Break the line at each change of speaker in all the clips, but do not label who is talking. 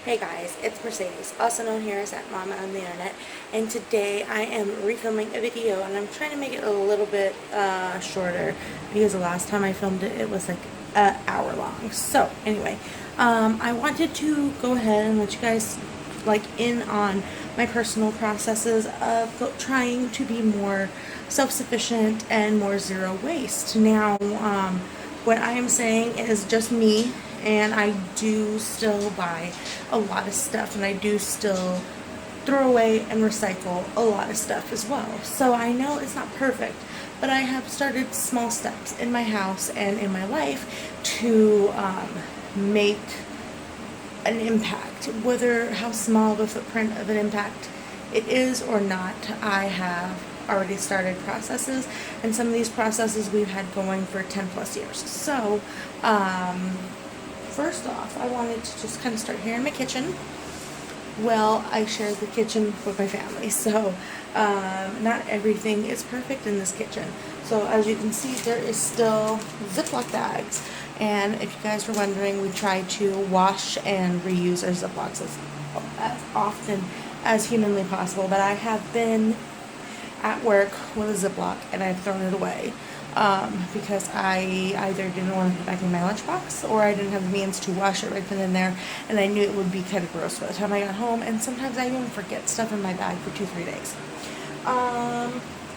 Hey guys, it's Mercedes, also known here as at Mama on the Internet, and today I am refilming a video, and I'm trying to make it a little bit shorter because the last time I filmed it, it was like an hour long. So anyway, I wanted to go ahead and let you guys in on my personal processes of trying to be more self-sufficient and more zero waste. Now, what I am saying is just me, and I do still buy a lot of stuff, and I do still throw away and recycle a lot of stuff as well. So I know it's not perfect, but I have started small steps in my house and in my life to make an impact. Whether how small of a footprint of an impact it is or not, I have already started processes, and some of these processes we've had going for 10 plus years. So first off, I wanted to just kind of start here in my kitchen. Well, I share the kitchen with my family, so not everything is perfect in this kitchen. So as you can see, there is still Ziploc bags, and if you guys were wondering, we try to wash and reuse our Ziplocs as often as humanly possible, but I have been at work with a Ziploc and I've thrown it away because I either didn't want to put it back in my lunchbox, or I didn't have the means to wash it right then and there, and I knew it would be kind of gross by the time I got home, and sometimes I even forget stuff in my bag for 2-3 days.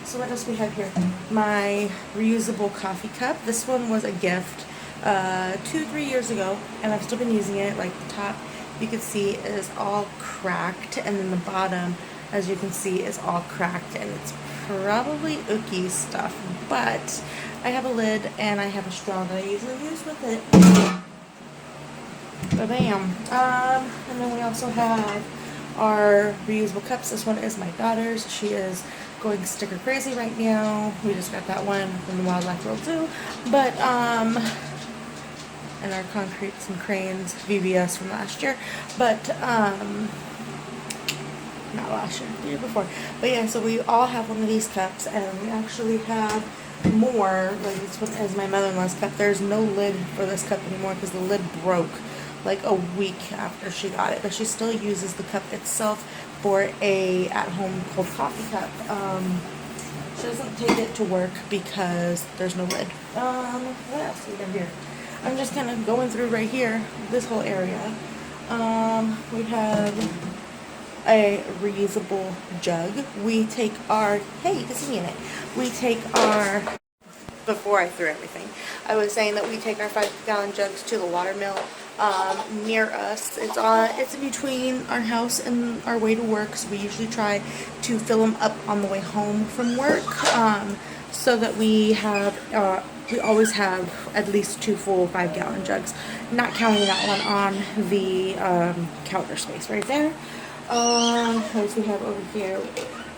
So what else we have here? My reusable coffee cup. This one was a gift 2-3 years ago, and I've still been using it. Like the top, you can see, is all cracked, and then the bottom, as you can see, is all cracked, and it's probably ooky stuff, but I have a lid and I have a straw that I usually use with it. Ba-bam. And then we also have our reusable cups. This one is my daughter's. She is going sticker crazy right now. We just got that one from the Wildlife World Zoo. But and our concretes and cranes VBS from last year. But not last year, the year before. But yeah, so we all have one of these cups, and we actually have more. Like this one is my mother-in-law's cup. There's no lid for this cup anymore because the lid broke like a week after she got it, but she still uses the cup itself for a at-home cold coffee cup. She doesn't take it to work because there's no lid. What else do we have here? I'm just kind of going through right here, this whole area. We have a reusable jug. We take our, hey, you can see me in it. We take our, before I threw everything, I was saying that we take our 5-gallon jugs to the water mill near us. It's in between our house and our way to work, so we usually try to fill them up on the way home from work, so that we always have at least 2 full 5-gallon jugs, not counting that one on the counter space right there. What else we have over here?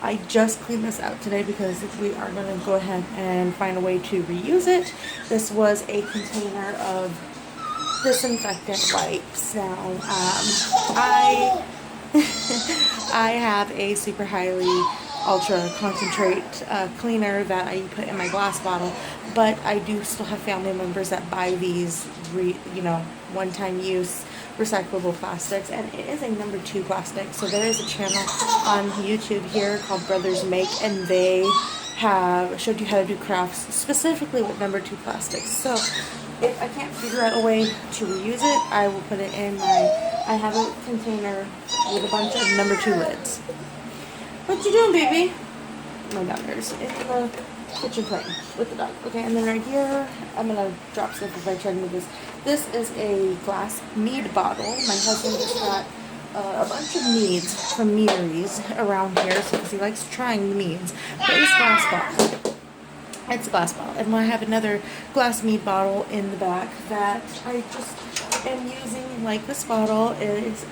I just cleaned this out today because we are going to go ahead and find a way to reuse it. This was a container of disinfectant wipes. Now, I I have a super highly ultra concentrate cleaner that I put in my glass bottle, but I do still have family members that buy these one-time use recyclable plastics, and it is a number 2 plastic. So there is a channel on YouTube here called Brothers Make, and they have showed you how to do crafts specifically with number 2 plastics. So if I can't figure out a way to reuse it, I will put it in I have a container with a bunch of number 2 lids. What you doing, baby? My daughter's in the kitchen playing with the dog. Okay, and then right here, I'm gonna drop stuff if I try to move this. This is a glass mead bottle. My husband just got a bunch of meads from meaderies around here, so because he likes trying the meads. But it's a glass bottle. It's a glass bottle. And I have another glass mead bottle in the back that I just am using. Like this bottle is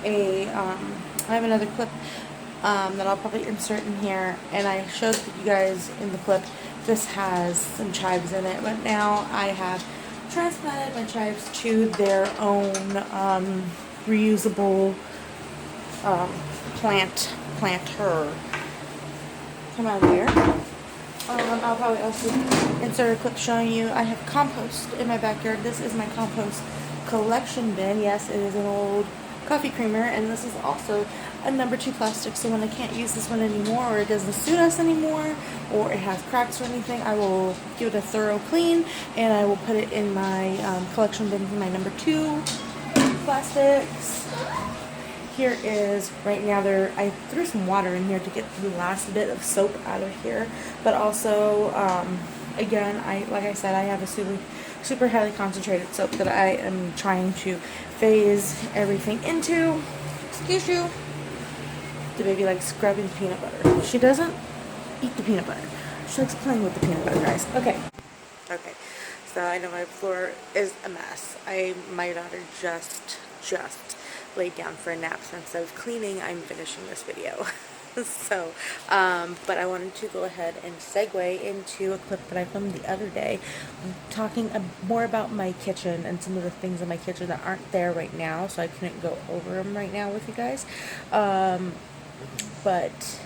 a I have another clip that I'll probably insert in here, and I showed you guys in the clip this has some chives in it, but now I have transplanted my chives to their own reusable planter. Come out here. I'll probably also insert a clip showing you I have compost in my backyard. This is my compost collection bin. Yes, it is an old coffee creamer, and this is also a number 2 plastic, so when I can't use this one anymore, or it doesn't suit us anymore, or it has cracks or anything, I will give it a thorough clean, and I will put it in my collection bin for my number 2 plastics. Here is, right now I threw some water in here to get the last bit of soap out of here, but also, again, like I said, I have a super highly concentrated soap that I am trying to phase everything into. Excuse you. The baby likes scrubbing peanut butter. She doesn't eat the peanut butter. She likes playing with the peanut butter, guys. Okay. So I know my floor is a mess. My daughter just laid down for a nap, so instead of cleaning, I'm finishing this video. So, but I wanted to go ahead and segue into a clip that I filmed the other day, talking more about my kitchen and some of the things in my kitchen that aren't there right now, so I couldn't go over them right now with you guys. But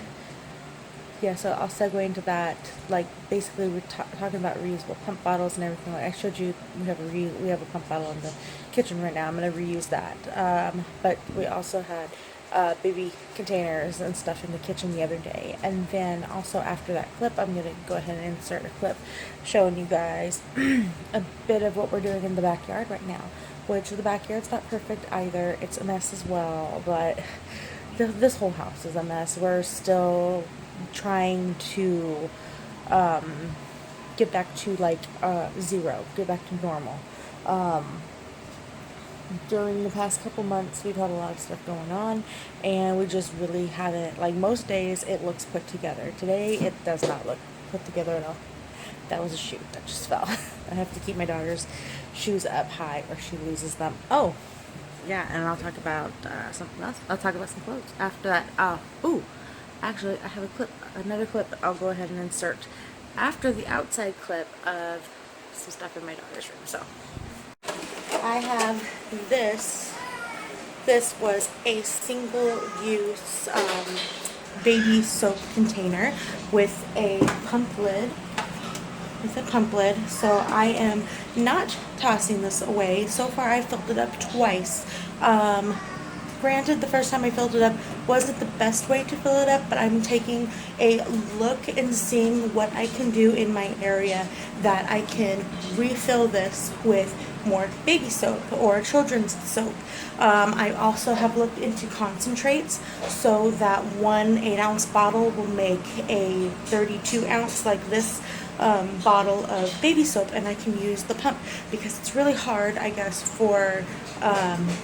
yeah, so I'll segue into that. Like, basically, we're talking about reusable pump bottles and everything. Like I showed you, we have a pump bottle in the kitchen right now. I'm gonna reuse that. But we also had baby containers and stuff in the kitchen the other day. And then also after that clip, I'm gonna go ahead and insert a clip showing you guys a bit of what we're doing in the backyard right now. Which the backyard's not perfect either. It's a mess as well, but this whole house is a mess. We're still trying to get back to like zero, get back to normal. During the past couple months, we've had a lot of stuff going on, and we just really haven't, like, most days it looks put together. Today it does not look put together at all. That was a shoe that just fell. I have to keep my daughter's shoes up high or she loses them. Oh yeah, and I'll talk about something else. I'll talk about some clothes after that. Actually, I have another clip I'll go ahead and insert after the outside clip of some stuff in my daughter's room. So I have this. This was a single-use baby soap container with a pump lid. So I am not tossing this away. So far, I filled it up twice. Granted, the first time I filled it up wasn't the best way to fill it up, but I'm taking a look and seeing what I can do in my area that I can refill this with more baby soap or children's soap. I also have looked into concentrates, so that one 8-ounce bottle will make a 32-ounce, like this bottle of baby soap, and I can use the pump, because it's really hard, I guess, for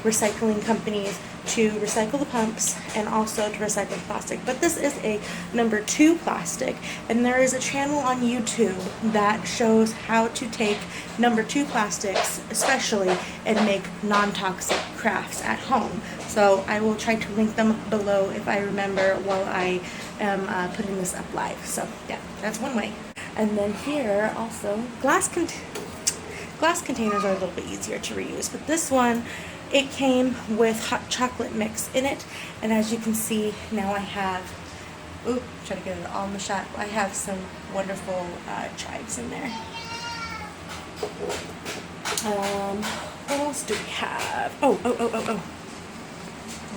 recycling companies to recycle the pumps and also to recycle the plastic. But this is a number 2 plastic, and there is a channel on YouTube that shows how to take number 2 plastics especially and make non-toxic crafts at home. So I will try to link them below if I remember while I am putting this up live. So yeah, that's one way. And then here also glass containers are a little bit easier to reuse, but this one, it came with hot chocolate mix in it, and as you can see now I have, try to get it all in the shot, I have some wonderful chives in there. What else do we have?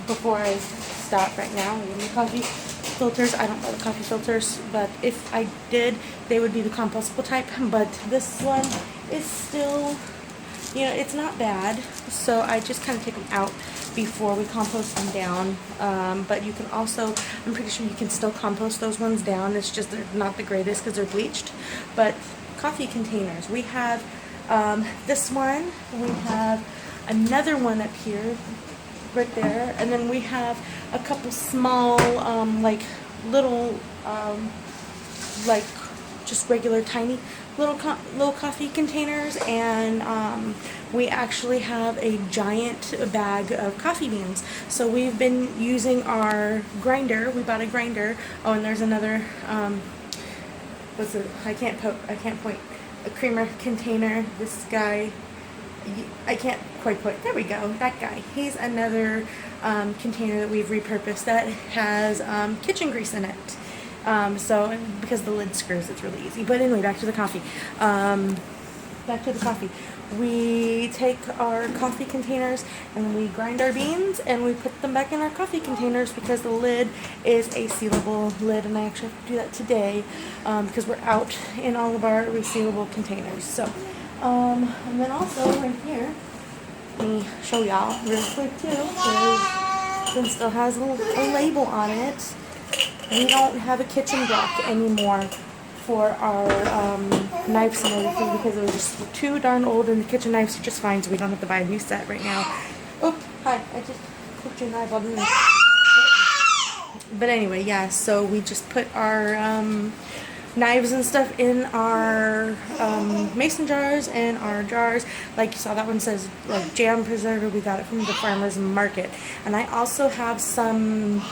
Before I stop right now, I'm the coffee filters. I don't know the coffee filters, but if I did, they would be the compostable type, but this one is still, it's not bad, so I just kind of take them out before we compost them down. But you can also, I'm pretty sure you can still compost those ones down. It's just they're not the greatest because they're bleached. But coffee containers, we have this one, we have another one up here, right there, and then we have a couple small, like little, like just regular tiny little coffee containers, and we actually have a giant bag of coffee beans. So we've been using our grinder. We bought a grinder. Oh, and there's another what's it? I can't point. A creamer container. This guy, I can't quite point. There we go. That guy. He's another container that we've repurposed that has kitchen grease in it. So because the lid screws, it's really easy. But anyway, back to the coffee. we take our coffee containers and we grind our beans and we put them back in our coffee containers because the lid is a sealable lid, and I actually have to do that today because we're out in all of our resealable containers. So, and then also right here, let me show y'all real quick too. It still has a label on it. We don't have a kitchen block anymore for our knives and everything because it was just too darn old, and the kitchen knives are just fine, so we don't have to buy a new set right now. Oh, hi, I just put your knife on the. But anyway, yeah, so we just put our knives and stuff in our mason jars and our jars. Like you saw, that one says like jam preserver. We got it from the farmer's market. And I also have some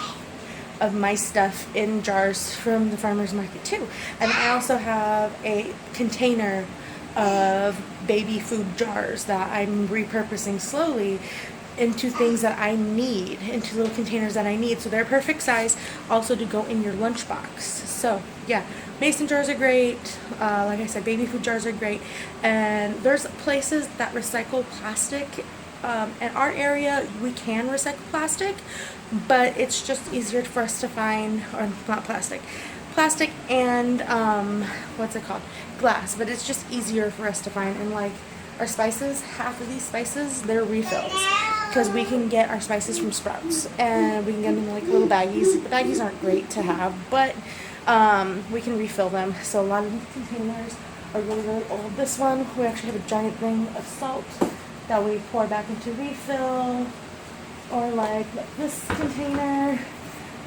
of my stuff in jars from the farmer's market too. And I also have a container of baby food jars that I'm repurposing slowly into things that I need, into little containers that I need. So they're perfect size also to go in your lunchbox. So yeah, mason jars are great. Like I said, baby food jars are great. And there's places that recycle plastic. In our area, we can recycle plastic, but it's just easier for us to find, or not plastic and what's it called, glass, but it's just easier for us to find. And like our spices, half of these spices, they're refills because we can get our spices from Sprouts and we can get them in like little baggies. The baggies aren't great to have, but we can refill them. So a lot of these containers are really, really old. This one, we actually have a giant thing of salt that we pour back into refill, or like this container.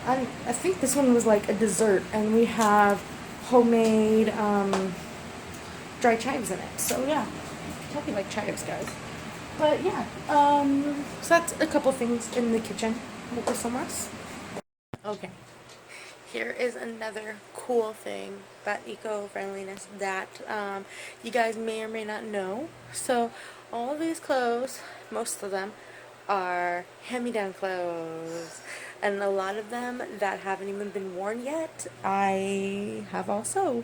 I think this one was like a dessert, and we have homemade dry chives in it. So yeah, hope you like chives, guys. But yeah, so that's a couple things in the kitchen. Look for some else. Okay, here is another cool thing about eco-friendliness that you guys may or may not know. So all of these clothes, most of them, are hand-me-down clothes, and a lot of them that haven't even been worn yet, I have also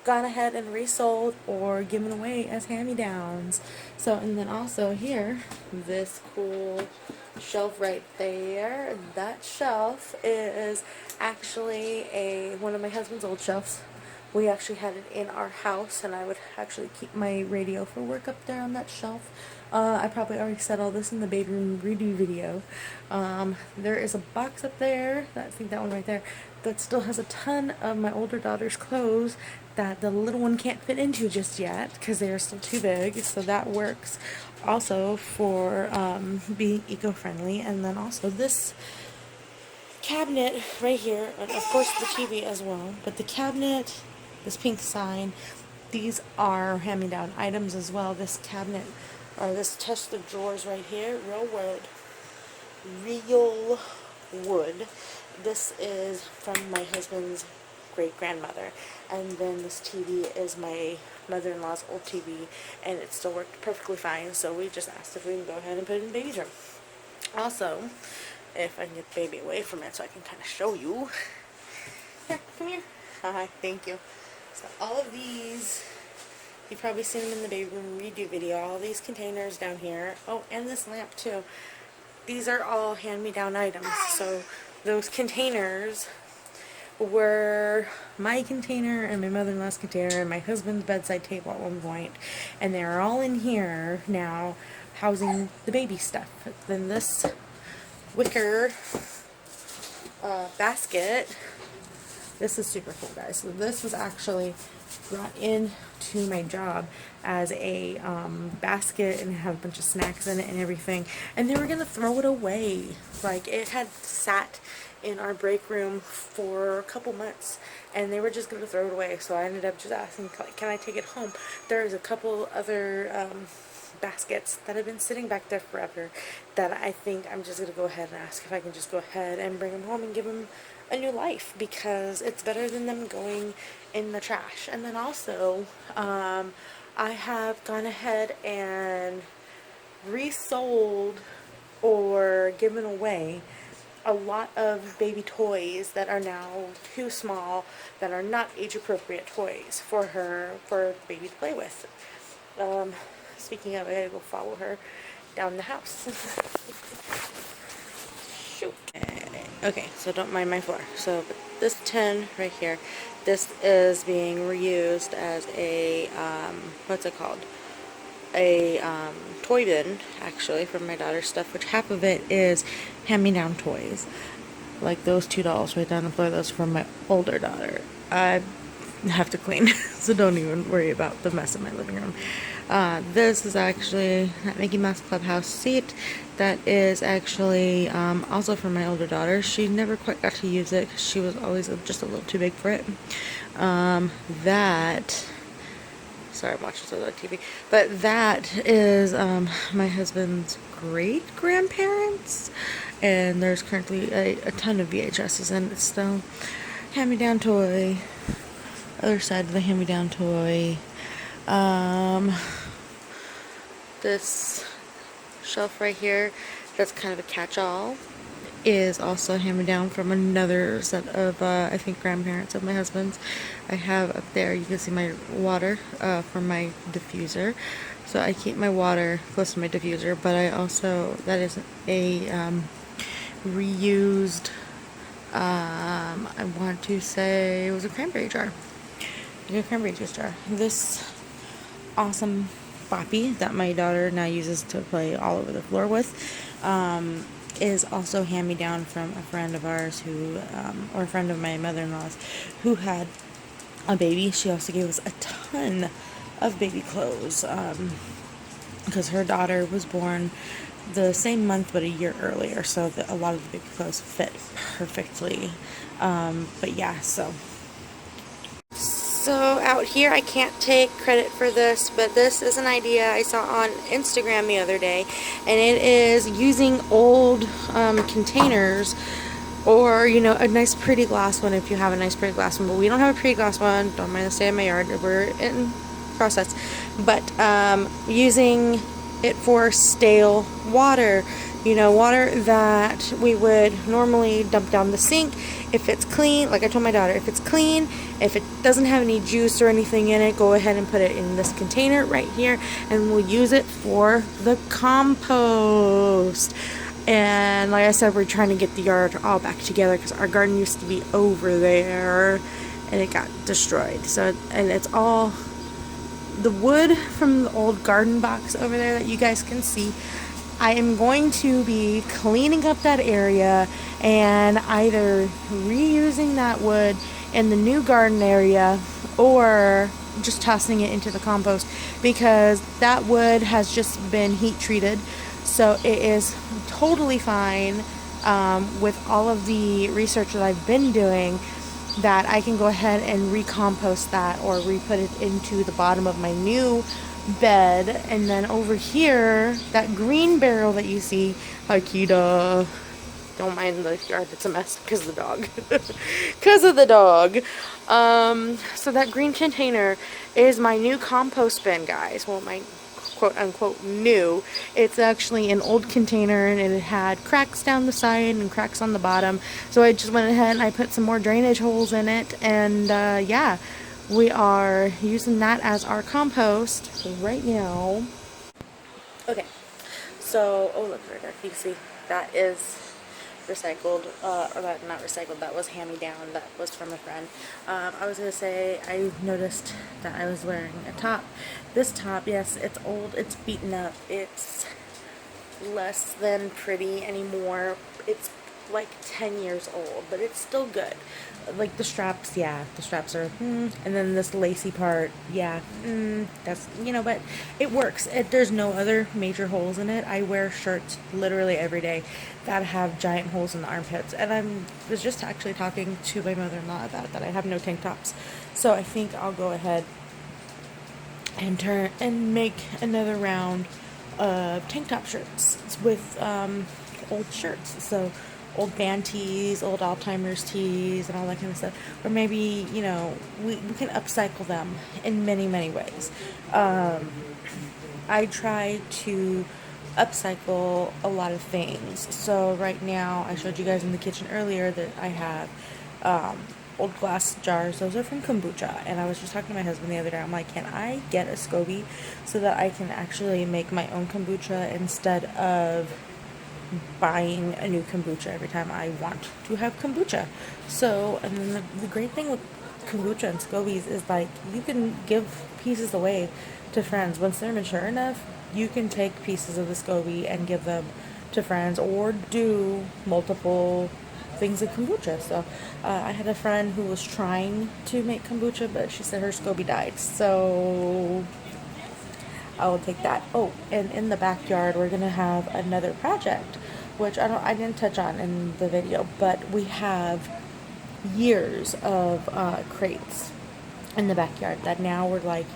gone ahead and resold or given away as hand-me-downs. So, and then also here, this cool shelf right there, that shelf is actually one of my husband's old shelves. We actually had it in our house, and I would actually keep my radio for work up there on that shelf. I probably already said all this in the baby room redo video. There is a box up there, I think that one right there, that still has a ton of my older daughter's clothes that the little one can't fit into just yet because they are still too big. So that works also for being eco-friendly. And then also this cabinet right here, and of course the TV as well, but the cabinet, this pink sign, these are hand-me-down items as well. This cabinet, or this chest of drawers right here, real wood. This is from my husband's great-grandmother, and then this TV is my mother-in-law's old TV, and it still worked perfectly fine, so we just asked if we can go ahead and put it in baby's room. Also, if I can get the baby away from it so I can kind of show you. Here, come here. Hi, thank you. So all of these, you've probably seen them in the baby room redo video, all these containers down here. Oh, and this lamp too. These are all hand-me-down items. So those containers were my container and my mother-in-law's container and my husband's bedside table at one point, and they're all in here now housing the baby stuff. Then this wicker basket, this is super cool, guys. So this was actually brought in to my job as a basket, and it had a bunch of snacks in it and everything, and they were gonna throw it away. Like, it had sat in our break room for a couple months, and they were just gonna throw it away. So I ended up just asking, like, can I take it home? There's a couple other baskets that have been sitting back there forever that I think I'm just gonna go ahead and ask if I can just go ahead and bring them home and give them a new life, because it's better than them going in the trash. And then also I have gone ahead and resold or given away a lot of baby toys that are now too small, that are not age appropriate toys for the baby to play with. speaking of, I gotta go follow her down the house. Shoot. Okay, so don't mind my floor. So this tin right here, this is being reused as a, what's it called? A toy bin, actually, for my daughter's stuff, which half of it is hand-me-down toys. Like those two dolls right down the floor, those from my older daughter. I have to clean, so don't even worry about the mess in my living room. This is actually that Mickey Mouse Clubhouse seat. That is actually also from my older daughter. She never quite got to use it because she was always just a little too big for it. Sorry, I'm watching some TV. But that is my husband's great-grandparents. And there's currently a ton of VHSs in it still. Hand-me-down toy. Other side of the hand-me-down toy. This shelf right here, that's kind of a catch-all, is also hand-me-down from another set of, I think, grandparents of my husband's. I have up there, you can see my water from my diffuser. So I keep my water close to my diffuser, but I also, that is a reused, I want to say it was a cranberry jar. A cranberry juice jar. This awesome boppy that my daughter now uses to play all over the floor with, is also hand-me-down from a friend of ours who, or a friend of my mother-in-law's, who had a baby. She also gave us a ton of baby clothes, because her daughter was born the same month but a year earlier, so a lot of the baby clothes fit perfectly. But yeah, so out here, I can't take credit for this, but this is an idea I saw on Instagram the other day, and it is using old containers, or, you know, a nice pretty glass one if you have a nice pretty glass one. But we don't have a pretty glass one. Don't mind the state of my yard. We're in process. But using it for stale water. You know, water that we would normally dump down the sink. If it's clean, like I told my daughter, if it's clean, if it doesn't have any juice or anything in it, go ahead and put it in this container right here, and we'll use it for the compost. And like I said, we're trying to get the yard all back together because our garden used to be over there and it got destroyed. So, and it's all the wood from the old garden box over there that you guys can see. I am going to be cleaning up that area and either reusing that wood in the new garden area or just tossing it into the compost, because that wood has just been heat treated, so it is totally fine, with all of the research that I've been doing, that I can go ahead and recompost that or re-put it into the bottom of my new bed. And then over here, that green barrel that you see, Akita, don't mind the yard, it's a mess because of the dog. Because of the dog. So that green container is my new compost bin, guys. Well, my quote-unquote new. It's actually an old container, and it had cracks down the side and cracks on the bottom. So I just went ahead and I put some more drainage holes in it, and yeah, we are using that as our compost right now. Okay, so, oh look right there, you see, that is recycled, or that, not recycled, that was hand-me-down, that was from a friend. I was going to say, I noticed that I was wearing a top. This top, yes, it's old, it's beaten up, it's less than pretty anymore. It's like 10 years old, but it's still good. Like the straps, yeah, the straps are, and then this lacy part, yeah, that's, you know, but it works. There's no other major holes in it. I wear shirts literally every day that have giant holes in the armpits, and I was just actually talking to my mother-in-law about that. I have no tank tops, so I think I'll go ahead and turn and make another round of tank top shirts with old shirts. So old band tees, old Alzheimer's tees, and all that kind of stuff. Or maybe, you know, we can upcycle them in many, many ways. I try to upcycle a lot of things. So right now, I showed you guys in the kitchen earlier that I have old glass jars. Those are from kombucha. And I was just talking to my husband the other day. I'm like, can I get a SCOBY so that I can actually make my own kombucha instead of buying a new kombucha every time I want to have kombucha? So, and then the great thing with kombucha and SCOBYs is like you can give pieces away to friends once they're mature enough. You can take pieces of the SCOBY and give them to friends, or do multiple things of kombucha. So I had a friend who was trying to make kombucha, but she said her SCOBY died. So I will take that. Oh, and in the backyard we're gonna have another project, which I didn't touch on in the video, but we have years of crates in the backyard that now we're like,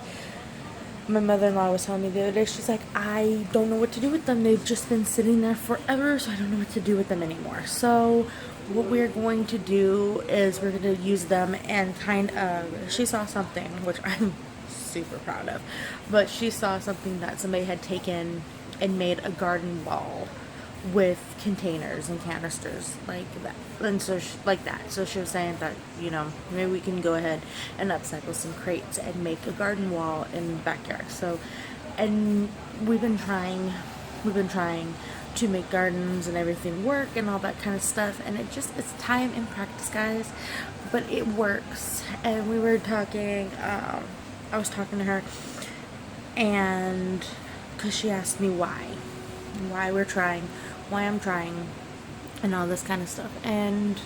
my mother-in-law was telling me the other day, she's like, I don't know what to do with them. They've just been sitting there forever, so I don't know what to do with them anymore. So what we're going to do is we're going to use them and kind of, she saw something, which I'm super proud of, but she saw something that somebody had taken and made a garden wall with containers and canisters like that, and so like that. So she was saying that, you know, maybe we can go ahead and upcycle some crates and make a garden wall in the backyard. So, and we've been trying to make gardens and everything work and all that kind of stuff, and it's time and practice, guys, but it works. And we were talking, I was talking to her, and because she asked me why I'm trying, and all this kind of stuff. And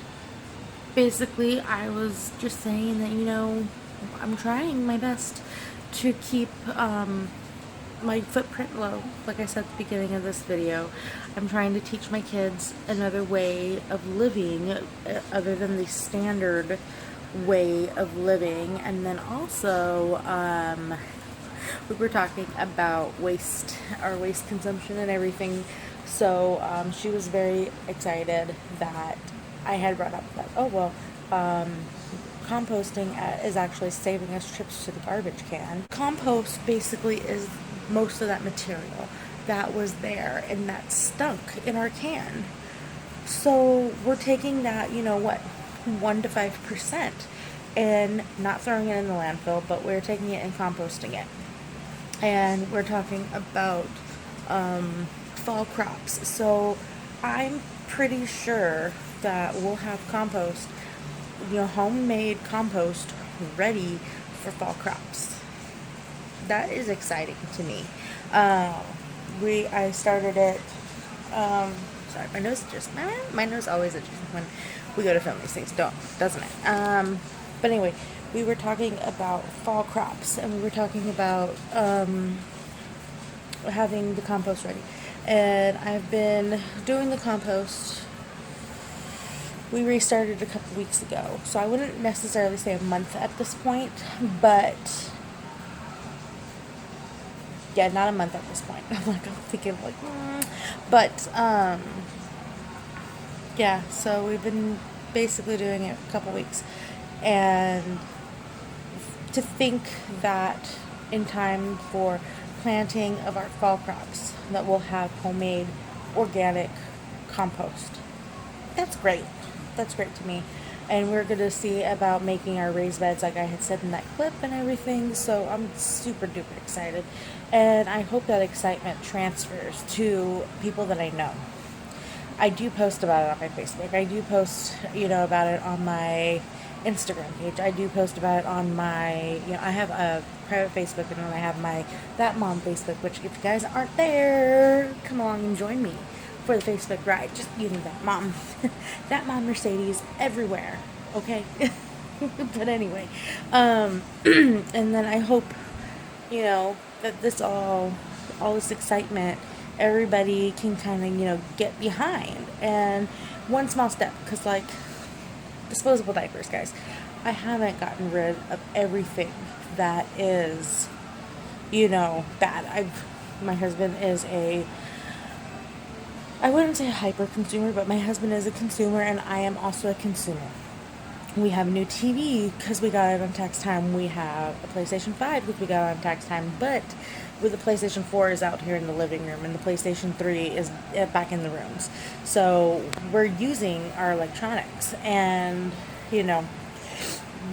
basically, I was just saying that, you know, I'm trying my best to keep my footprint low. Like I said at the beginning of this video, I'm trying to teach my kids another way of living other than the standard way of living. And then also, we were talking about waste consumption and everything. So she was very excited that I had brought up that, oh well, composting is actually saving us trips to the garbage can. Compost basically is most of that material that was there and that stunk in our can. So we're taking that, you know what, 1 to 5%, and not throwing it in the landfill, but we're taking it and composting it. And we're talking about fall crops. So I'm pretty sure that we'll have compost, you know, homemade compost ready for fall crops. That is exciting to me. I started it, sorry, my nose always itches when we go to film these things, doesn't it? But anyway, we were talking about fall crops, and we were talking about having the compost ready. And I've been doing the compost. We restarted a couple weeks ago, so I wouldn't necessarily say a month at this point, but yeah, not a month at this point. I'm thinking but yeah, so we've been basically doing it a couple weeks, and to think that in time for planting of our fall crops that we'll have homemade organic compost. That's great. That's great to me. And we're going to see about making our raised beds like I had said in that clip and everything. So I'm super duper excited. And I hope that excitement transfers to people that I know. I do post about it on my Facebook. I do post, you know, about it on my Instagram page. I do post about it on my, you know, I have a private Facebook, and then I have my That Mom Facebook, which if you guys aren't there, come along and join me for the Facebook ride. Just, you know, That Mom. That Mom Mercedes everywhere. Okay? But anyway, and then I hope, you know, that this all this excitement, everybody can kind of, you know, get behind. And one small step, because like disposable diapers, guys, I haven't gotten rid of everything that is, you know, bad. My husband is I wouldn't say a hyper consumer, but my husband is a consumer, and I am also a consumer. We have a new TV because we got it on tax time. We have a PlayStation 5 because we got it on tax time. But with the PlayStation 4 is out here in the living room, and the PlayStation 3 is back in the rooms. So we're using our electronics, and, you know,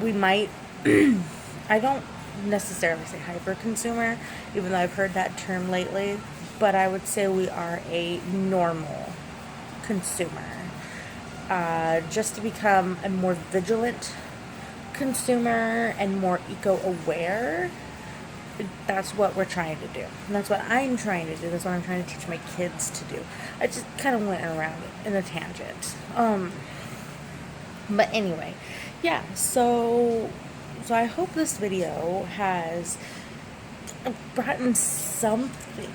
we might, I don't necessarily say hyper consumer, even though I've heard that term lately, but I would say we are a normal consumer. Just to become a more vigilant consumer and more eco-aware, that's what we're trying to do. And that's what I'm trying to do. That's what I'm trying to teach my kids to do. I just kind of went around it in a tangent. But anyway, yeah, so I hope this video has brought in something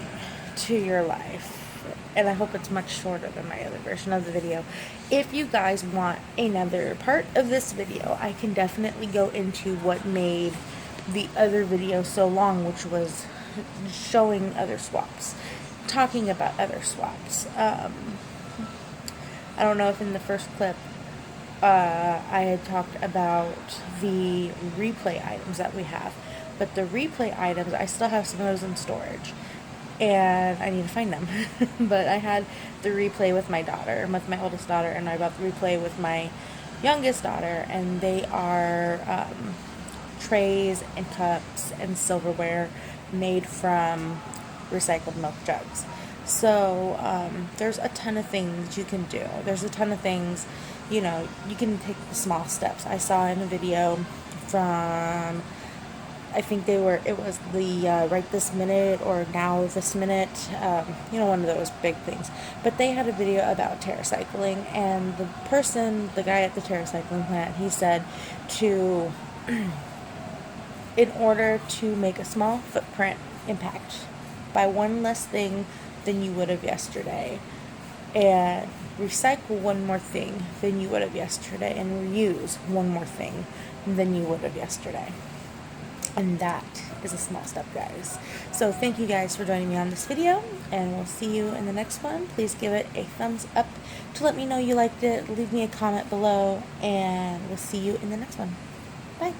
to your life. And I hope it's much shorter than my other version of the video. If you guys want another part of this video, I can definitely go into what made the other video so long, which was showing other swaps, talking about other swaps. I don't know if in the first clip I had talked about the replay items that we have, but the replay items, I still have some of those in storage, and I need to find them. But I had the replay with my daughter, with my oldest daughter, and I bought the replay with my youngest daughter, and they are trays and cups and silverware made from recycled milk jugs. So there's a ton of things you can do. There's a ton of things, you know, you can take the small steps. I saw in a video from, I think it was the Right This Minute or Now This Minute, you know, one of those big things. But they had a video about TerraCycling, and the guy at the TerraCycling plant, he said to, in order to make a small footprint impact, buy one less thing than you would have yesterday, and recycle one more thing than you would have yesterday, and reuse one more thing than you would have yesterday. And that is a small step, guys. So thank you guys for joining me on this video, and we'll see you in the next one. Please give it a thumbs up to let me know you liked it. Leave me a comment below, and we'll see you in the next one. Bye.